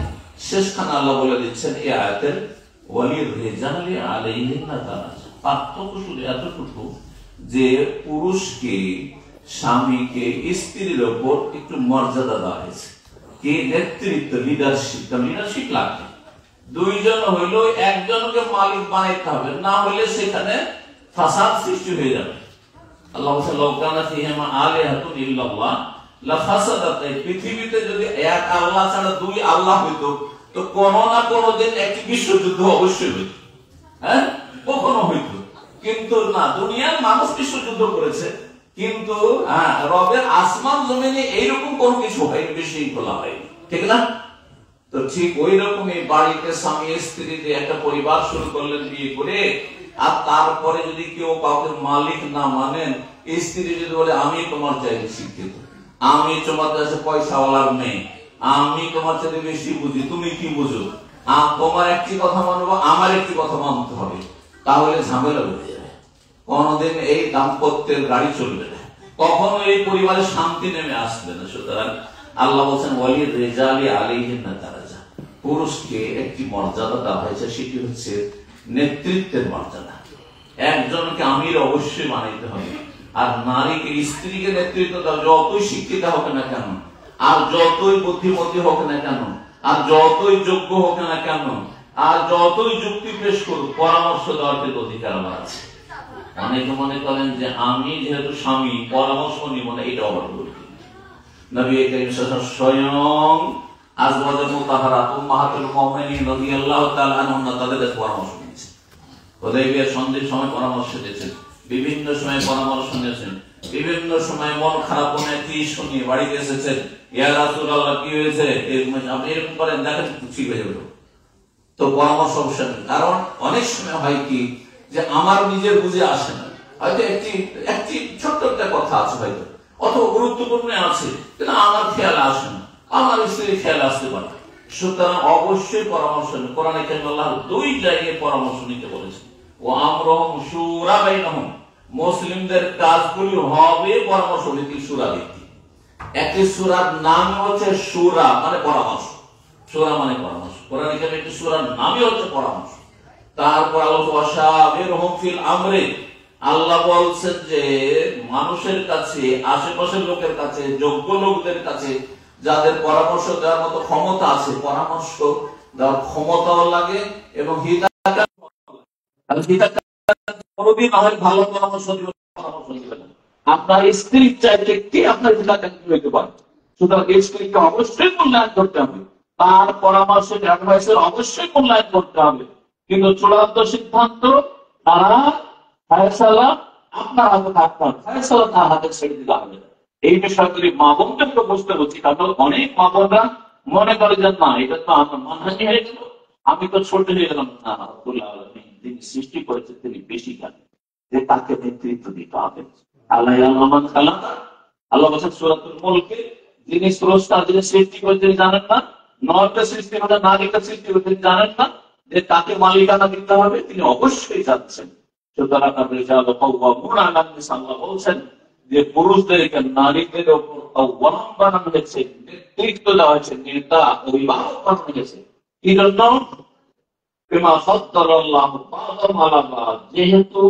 শেষখানে আল্লাহ বলে দিচ্ছেন এই আয়াতের, ওয়ালিররিজালি আলাইহিন্না দারাজা। পার্থক্য শুধু এতটুকু যে পুরুষকে, স্বামীকে স্ত্রীর উপর একটু মর্যাদা দেওয়া হয়েছে। কি? নেতৃত্ব, লিডারশিপ লাগবে। দুইজন হইল, একজনকে মালিক বানাইতে হবে, না হলে সেখানে ফাসাদ সৃষ্টি হয়ে যাবে। আল্লাহ বলেন লাউ কানা ফীহিমা আলিহাতুন ইল্লাল্লাহ লাফাসাদাতা। পৃথিবীতে যদি এক আল্লাহ ছাড়া দুই আল্লাহ হইতো, তো কোনো না কোনো দিন একটি বিশ্বযুদ্ধ অবশ্যই হইত। হ্যাঁ, কখনো হইতো। কিন্তু না, দুনিয়ার মানুষ বিশ্বযুদ্ধ করেছে, কিন্তু রবের আসমান জমিনে এইরকম কোনো কিছু হয়নি, বেশি খোলা হয়নি, ঠিক না? তো ঠিক ওই রকমই বাড়িতে স্বামী স্ত্রীতে একটা পরিবার শুরু করলেন বিয়ে করে, আর তারপরে যদি কেউ কাউকে মালিক না মানেন, স্ত্রী যদি বলে আমি তোমার চাইতে শিক্ষিত, আমি তোমার কাছে পয়সাওয়ালার মেয়ে, আমি তোমার চাইতে বেশি বুঝি, তুমি কি বুঝো, তোমার একটি কথা মানবো, আমার একটি কথা মানতে হবে, তাহলে ঝামেলা বেড়ে যাবে। কোনদিন এই দাম্পত্যের গাড়ি চলবে না, কখনো এই পরিবারে শান্তি নেমে আসবে না। সুতরাং আল্লাহ বলছেন ওয়ালিররিজালি আলাইহিন্না দারাজা। পুরুষকে একটি মর্যাদা দেওয়া হয়েছে, সেটি হচ্ছে নেতৃত্বের মর্যাদা। একজনকে আমির অবশ্যই মানাইতে হবে। আর নারীকে, স্ত্রীকে নেতৃত্ব দেওয়া, যতই শিক্ষিত হোক না কেন, আর যতই বুদ্ধিমতী হোক না কেন, আর যতই যোগ্য হোক না কেন, আর যতই যুক্তি পেশ করুক, পরামর্শ দেওয়ার কিন্তু অধিকার আমার আছে। অনেকে মনে করেন যে আমি যেহেতু স্বামী পরামর্শ নিব না, এটা আবার ভুল। নবী করিম সাল্লাল্লাহু আলাইহি ওয়াসাল্লাম স্বয়ং আজওয়াজে মুতাহহারাত উম্মাহাতুল মুমিনিন রাদিয়াল্লাহু তাআলা আনহুন্না তাদের কাছে পরামর্শ নিয়েছেন। হুদায়বিয়ার সন্ধির সময় পরামর্শ দিয়েছেন, বিভিন্ন সময় পরামর্শ নিয়েছেন, বিভিন্ন সময় মন খারাপ হয়ে কি শুনিয়ে বাড়িতে এসেছেন, ইয়া রাসূলুল্লাহ কি হয়েছে, আপনি এরকম করেন, দেখেন ঠিক হয়ে যাবে। তো পরামর্শ অবশ্যই, কারণ অনেক সময় হয় কি যে আমার নিজের বুঝে আসে না, হয়তো একটি ছোট্ট একটা কথা আছে হয়তো, অথবা গুরুত্বপূর্ণ আছে, কিন্তু আমার খেয়াল আসে না, আমার স্ত্রীর খেয়াল আসতে পারে। সুতরাং অবশ্যই পরামর্শ নেই। কোরআনে কারীমে আল্লাহ দুই জায়গায় পরামর্শ নিতে বলেছেন, ও আমরুহুম শুরা বাইনাহুম। মুসলিমদের কাজগুলি হবে পরামর্শ ভিত্তিক, শুরা ভিত্তিক। একটি সূরার নাম হচ্ছে সূরা মানে পরামর্শ। সূরা মানে পরামর্শ। কোরআন কারীমে একটি সূরার নামই হচ্ছে পরামর্শ। তারপর ওয়াশাবিরহুম ফিল আমরি, আল্লাহ বলছেন যে মানুষের কাছে, আশেপাশের লোকের কাছে, যোগ্য লোকদের কাছে যাদের পরামর্শ দেওয়ার মতো ক্ষমতা আছে, পরামর্শ দেওয়ার ক্ষমতাও লাগে এবং হিদায়াত কোনদিন হয় ভালো পরামর্শ দিবেন। আপনার স্ত্রীর চাইতে কে আপনার হিদায়াত হইতে পারে? সুতরাং স্ত্রীকে অবশ্যই মূল্যায়ন করতে হবে, তার পরামর্শের অ্যাডভাইসের অবশ্যই মূল্যায়ন করতে হবে, কিন্তু চূড়ান্ত সিদ্ধান্ত তারা ফায়সালা আপনার হাতে থাকতে হবে, ফায়সালা তার হাতে ছেড়ে দিতে হবে। এই বিষয়গুলি মা বোনদেরকে বুঝতে হচ্ছে, কারণ অনেক মা বোনরা মনে করে যে না এটা তো আমার মানহানি হয়ে গেল, আমি তো ছোট হয়ে গেলাম। না, আল্লাহ যিনি সৃষ্টি করেছে তিনি বেশি জানেন যে তাকে নেতৃত্ব দিতে হবে। আল্লাহ বলছেন সূরাতুল মুলকে, যিনি স্রষ্টা, যিনি সৃষ্টি করে তিনি জানেন না? নয়টা সৃষ্টি করে নারীকে সৃষ্টি করে তিনি জানেন না যে তাকে মালিকানা দিতে হবে? তিনি অবশ্যই জানছেন। সুতরাং আল্লাহ বলছেন যে পুরুষদেরকে নারীদের উপর আহ্বান বানানো হয়েছে, নেতৃত্ব দেওয়া হয়েছে, নেতা অভিভাবক বানানো হয়েছে। কি জন্য? যেহেতু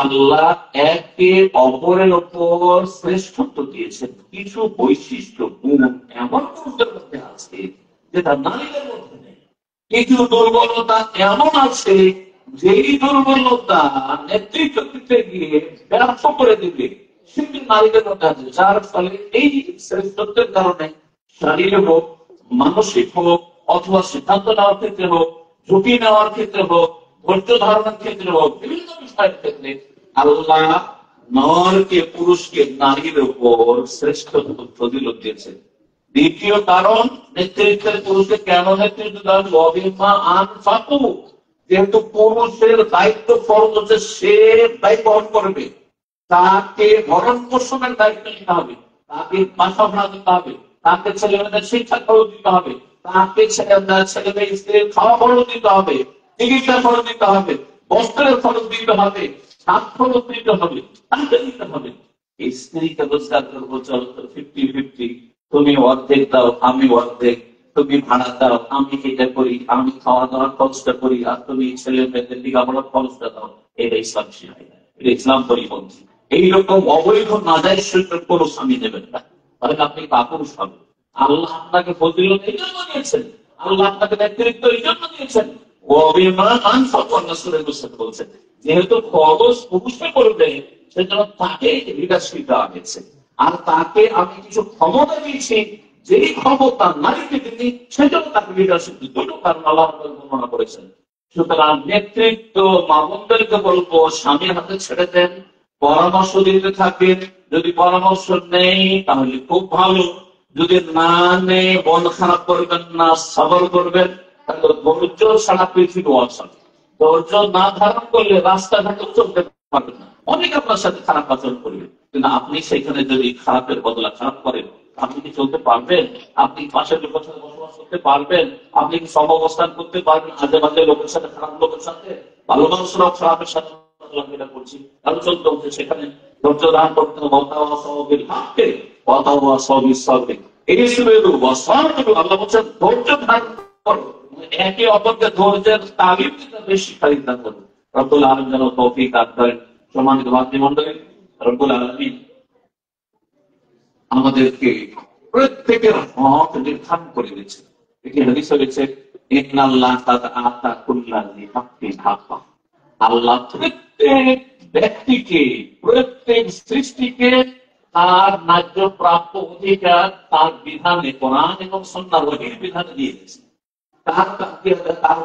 আল্লাহ একে অপরের উপর শ্রেষ্ঠত্ব দিয়েছেন, কিছু বৈশিষ্ট্য গুণ এমন পুরুষদের মধ্যে আছে যেটা নারীদের মধ্যে নেই। কিছু দুর্বলতা এমন আছে যেই দুর্বলতা নেতৃত্ব দিতে গিয়ে ব্যর্থ করে দিবে, সেটি নারীদের মধ্যে আছে। যার ফলে এই শ্রেষ্ঠত্বের কারণে শারীরিক হোক, মানসিক হোক, অথবা সিদ্ধান্ত নেওয়ার ক্ষেত্রে হোক, ঝুঁকি নেওয়ার ক্ষেত্রে হোক, ধৈর্য ধারণের ক্ষেত্রে হোক, বিভিন্ন বিষয়ের ক্ষেত্রে আল্লাহ নরকে পুরুষকে নারীর উপর শ্রেষ্ঠত্ব ফজিলত দিয়েছেন। দ্বিতীয় কারণ, নেতৃত্বের পুরুষকে কেন নেতৃত্ব দেওয়া? যেহেতু পুরুষের দায়িত্ব ফরজ হচ্ছে, সে দায়িত্ব পালন করবে, তাকে ভরণ পোষণের দায়িত্ব নিতে হবে, তাকে বাসা ভাড়া দিতে হবে, তাকে ছেলে মেয়েদের শিক্ষা খরচ দিতে হবে, তাকে ছেলে মেয়ে স্ত্রীর খাওয়া খরচ দিতে হবে, চিকিৎসা খরচ দিতে হবে, বস্ত্রের খরচ দিতে হবে, সাত খরচ দিতে হবে, তাকে দিতে হবে। স্ত্রীকে রোজগার করবো, চলো 50-50, তুমি অর্ধেক দাও, আমি অর্ধেক, তুমি ভাড়া দাও, আমি এটা করি, আমি খাওয়া দাওয়ার খরচটা করি, আর তুমি ছেলে মেয়েদের লেখাপড়ার খরচটা দাও। এটা ইসলাম শিখায় না, এটা ইসলাম পরিপন্থী। এইরকম অবৈধ নাজায়েজ সুযোগ কোনো স্বামী দেবেন না, তাহলে আপনি কাপুরুষ হবেন। আল্লাহ আপনাকে ফজিলত এই জন্য দিয়েছেন, আল্লাহ আপনাকে নেতৃত্ব এই জন্য দিয়েছেন। বলছেন যেহেতু খরচ পুরুষে করবে, সেজন্য তাকে লিডারশিপ দেওয়া হয়েছে, আর তাকে আমি কিছু ক্ষমতা দিয়েছি, যেই ক্ষমতা নারীকে তিনি, সেজন্য তাকে লিডারশিপ দুটো কারণ আল্লাহ বর্ণনা করেছেন। সুতরাং নেতৃত্ব মা বোনদেরকে বলবো, স্বামীর হাতে ছেড়ে দেন, পরামর্শ দিতে থাকেন। যদি পরামর্শ নেই তাহলে খুব ভালো, যদি না নেই মন খারাপ করবেন না, সবর করবেন। তাহলে ধৈর্য ছাড়া পৃথিবী অচল। ধৈর্য না ধারণ করলে রাস্তাঘাটে চলতে পারবেন না। অনেক আপনার সাথে খারাপ আচরণ করবে, কিন্তু আপনি সেখানে যদি খারাপের বদলা খারাপ করেন, আপনি কি চলতে পারবেন? আপনি পাশের লোকের সাথে বসবাস করতে পারবেন? আপনি কি সম অবস্থান করতে পারবেন? আজে বাজে লোকের সাথে, খারাপ লোকের সাথে, ভালো মানুষরাও খারাপের সাথে করছি, তাহলে চলতে হচ্ছে। সেখানে ধৈর্য ধারণ করতে হবে। আল্লাহ বলছেন ধৈর্য ধারণ করো, একে অপরকে ধৈর্যের তালিম দিতে বেশি শিক্ষা করো। রব্বুল আলামিন যেন তৌফিক দান করেন। সম্মানিত ভাতৃমণ্ডলী, রব্বুল আলামিন আমাদেরকে প্রত্যেকের হক নির্ধারণ করে দিয়েছে। এটি হাদিসে রয়েছে, ইন্নাল্লাহ কাদ আতা কুল্লাযী হাক্কিন হাক্কা। আল্লাহ প্রত্যেক ব্যক্তিকে, প্রত্যেক সৃষ্টিকে তার ন্যায্য প্রাপ্য অধিকার তার বিধানে, কোরআন এবং সুন্নাহর ওহীর বিধানে দিয়ে দিয়েছে। তার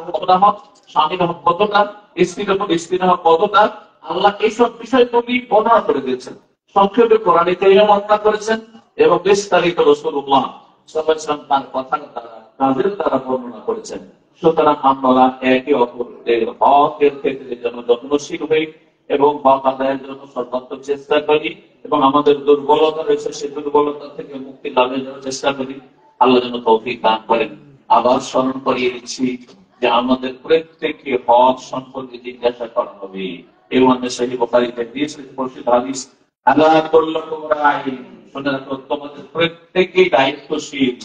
হক, স্বামীর হক কতটা, স্ত্রীর হক, স্ত্রীর হক কতটা, আল্লাহ এইসব বিষয়গুলি বর্ণনা করে দিয়েছেন। সংক্ষেপে কোরআনে কারীমে বর্ণনা করেছেন এবং বিস্তারিত রাসূলুল্লাহ সাল্লাল্লাহু আলাইহি ওয়াসাল্লাম তার কথার দ্বারা, কাজের দ্বারা বর্ণনা করেছেন। সুতরাং আমরা একে অপরের হকের ক্ষেত্রে যেন যত্নশীল হই এবং হক আদায়ের জন্য সর্বাত্মক চেষ্টা করি, এবং আমাদের দুর্বলতা রয়েছে সেই দুর্বলতা থেকে মুক্তি লাভের জন্য চেষ্টা করি। আল্লাহ যেন তৌফিক দান করেন। আবার স্মরণ করিয়ে দিচ্ছি যে আমাদের প্রত্যেককে হক সম্পর্কে জিজ্ঞাসা করা হবে। এই সহিহ বুখারীতে দিয়েছে পরিচিত হাদিস, আল্লাহ কুল্লুকুম রাঈন, শুনে রাখো তোমাদের প্রত্যেকেই দায়িত্বশীল,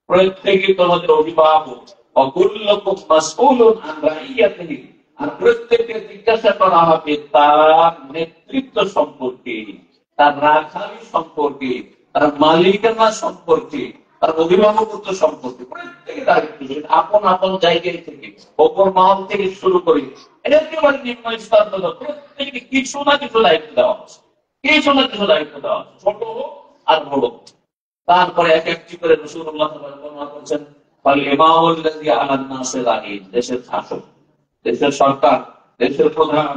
প্রত্যেকেই তোমাদের অভিভাবক। অকুল্লুকুম মাসউলুন আন রাইয়াতিহি, আর প্রত্যেককে জিজ্ঞাসা করা হবে তার নেতৃত্ব সম্পর্কে, তার রাখালি সম্পর্কে, তার মালিকানা সম্পর্কে, তার অভিভাবকত্ব সম্পর্কে। প্রত্যেকে দায়িত্বশীল আপন আপন জায়গায় থেকে, ওপর মহল থেকে শুরু করে একেবারে নিম্ন স্তর পর্যন্ত প্রত্যেকে কিছু না কিছু দায়িত্ব দেওয়া হচ্ছে, কিছু না কিছু দায়িত্ব দেওয়া হচ্ছে, ছোট হোক আর বড় হোক। তারপরে এক একটি করে রাসূলুল্লাহ বর্ণনা করছেন, ইমামুল্লাযী আলান নাসির আইন, দেশের শাসক, দেশের সরকার, দেশের প্রধান,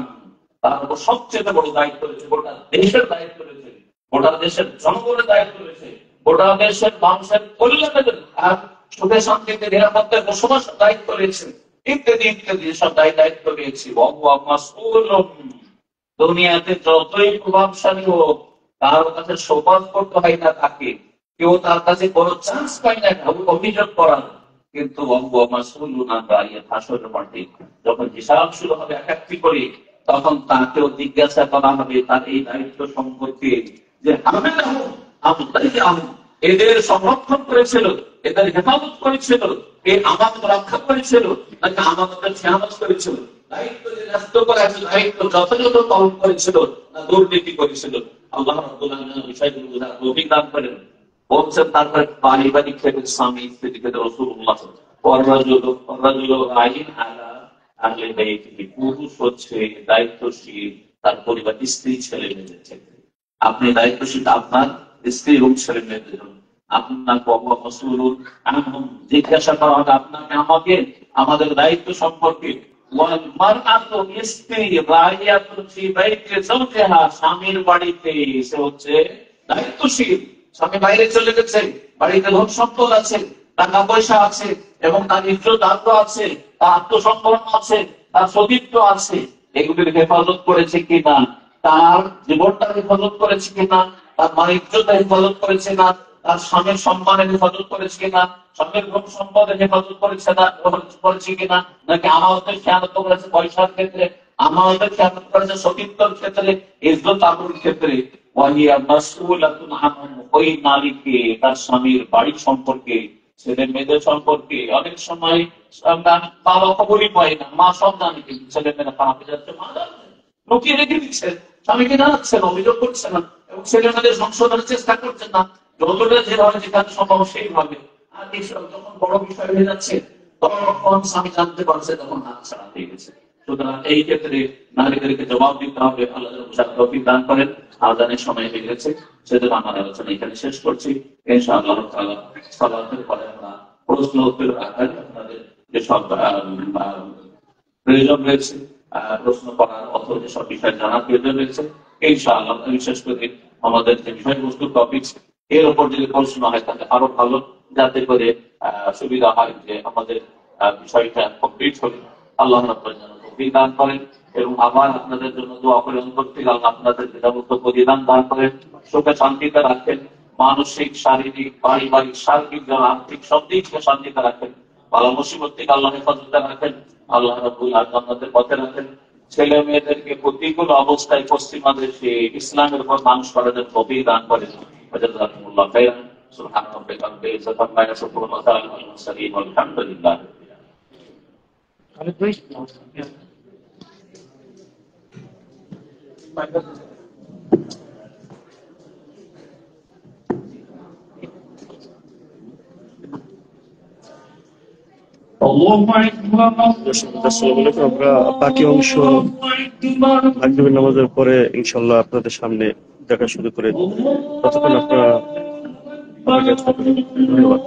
তার উপর সবচেয়ে বড় দায়িত্ব রয়েছে, গোটা দেশের দায়িত্ব রয়েছে, গোটা দেশের জনগণের দায়িত্ব রয়েছে, গোটা দেশের মানুষের কল্যাণের আর সুখে শান্তিতে নিরাপত্তায় বসবাসের দায়িত্ব রয়েছে, ইত্যাদি ইত্যাদি সব দায়িত্ব রয়েছে। দুনিয়াতে যতই প্রভাবশালী হোক, তার কাছে শোকজ করতে হয় না তাকে, কেউ তার কাছে কোনো চান্স পায় না অভিযোগ করার, কিন্তু হাসরের মাঠে যখন হিসাব শুরু হবে এক একটি করে, তখন তাকেও জিজ্ঞাসা করা হবে তার এই দায়িত্ব সম্পর্কে, যে এদের সংরক্ষণ করেছিল, এদের হেফাজত করেছিল, এই আমানত রক্ষা করেছিল, নাকি আমাদের খেয়ানত করেছিল, দায়িত্ব যে ন্যস্ত করা আছে, দায়িত্ব যথাযথ পালন করেছিল না দুর্নীতি করেছিল। আল্লাহ রাব্বুল আলামিন বিষয়গুলো বোঝার তৌফিক দান করেন। বলছেন তারপরে পারিবারিক ক্ষেত্রে স্বামী স্ত্রী ক্ষেত্রে রাসূলুল্লাহ পুরুষ হচ্ছে দায়িত্বশীল তার পরিবার, স্ত্রী ছেলে মেয়েদের ক্ষেত্রে। আপনি দায়িত্বশীল আপনার স্ত্রী এবং ছেলে মেয়েদের জন্য। আপনার জিজ্ঞাসা করা হবে আপনাকে আমাকে আমাদের দায়িত্ব সম্পর্কে। স্বামীর বাড়িতে সে হচ্ছে দায়িত্বশীল, স্বামী বাইরে চলে গেছে, বাড়িতে ধন সম্পদ আছে, টাকা পয়সা আছে, এবং তার ইজ্জত আছে, তার আত্মসম্মান আছে, তার সতীত্ব আছে, এগুলির হেফাজত করেছে কিনা, তার জীবনটা হেফাজত করেছে কিনা, তার বাণিজ্যতা হেফাজত করেছে না, তার স্বামীর সম্মানের হেফাজত করেছে কিনা, স্বামীর ধন সম্পদের হেফাজত করেছে কিনা, নাকি আমাদের খেয়ানত করেছে পয়সার ক্ষেত্রে, আমাদের খেয়ানত করেছে সতীত্বর ক্ষেত্রে, ইজ্জত আবরুর ক্ষেত্রে। ওই নারীকে তার স্বামীর বাড়ি সম্পর্কে, ছেলে মেয়েদের সম্পর্কে অনেক সময় বাবা খবরই পায় না, মা সব জানে, কিন্তু ছেলে মেয়েরা খারাপ হয়ে যাচ্ছে, মা লুকিয়ে রেখে দিচ্ছে, স্বামীকে জানাচ্ছেন, অভিযোগ করছে না, এবং ছেলে মেয়েদের সংশোধনের চেষ্টা করছেন না, যতটা যেভাবে যেখানে সম্ভব সেইভাবে। আর এইসব যখন বড় বিষয় হয়ে যাচ্ছে, তখন স্বামী জানতে পারছে, তখন হাত ছাড়া হয়ে গেছে। সুতরাং এই ক্ষেত্রে নারীদেরকে জবাব দিতে হবে। আল্লাহ তৌফিক দান করেন। আযানের সময় হয়ে গেছে, সেজন্য আমার আলোচনা এখানে শেষ করছি। ইনশাআল্লাহ তাআলা সালাতের পরে আমরা প্রশ্ন উত্তর আকারে আপনাদের যেসব প্রয়োজন রয়েছে, প্রশ্ন করার অথবা যেসব বিষয় জানার প্রয়োজন রয়েছে, ইনশাআল্লাহ বিশেষ করে আমাদের যে বিষয়বস্তু টপিকস, এর উপর যদি প্রশ্ন হয় তাহলে আরো ভালো, যাতে করে সুবিধা হয় যে আমাদের বিষয়টা কমপ্লিট হবে। আল্লাহ রাব্বুল আলামিন তৌফিক দান করেন, এবং আবার আপনাদের জন্য দোয়া করে অন্তর থেকে আল্লাহ আপনাদের যাবতীয় প্রতিদান দান করেন, সুখে শান্তিতে রাখেন, মানসিক, শারীরিক, পারিবারিক, সার্বিক, আর্থিক সব দিক থেকে শান্তিতে রাখেন, ভালো মুসিবত থেকে আল্লাহ হেফাজতে রাখেন, আল্লাহ রাব্বুল আলামিন জান্নাতের পথে রাখেন। ছেলে মেয়েদেরকে প্রতিকূল অবস্থায় পশ্চিমা দেশে ইসলামের উপর মানুষ করার জন্য তৌফিক দান করেন। জাযাকুমুল্লাহু খাইরান। সুবহান রাব্বিকা রাব্বিল ইজ্জাতি আম্মা ইয়াসিফুন ওয়া সালামুন আলাল মুরসালিন ওয়ালহামদুলিল্লাহি আমরা বাকি অংশ মাগরিবের নামাজের পরে ইনশাল্লাহ আপনাদের সামনে দেখা শুরু করে, ততক্ষণ আপনারা ধন্যবাদ।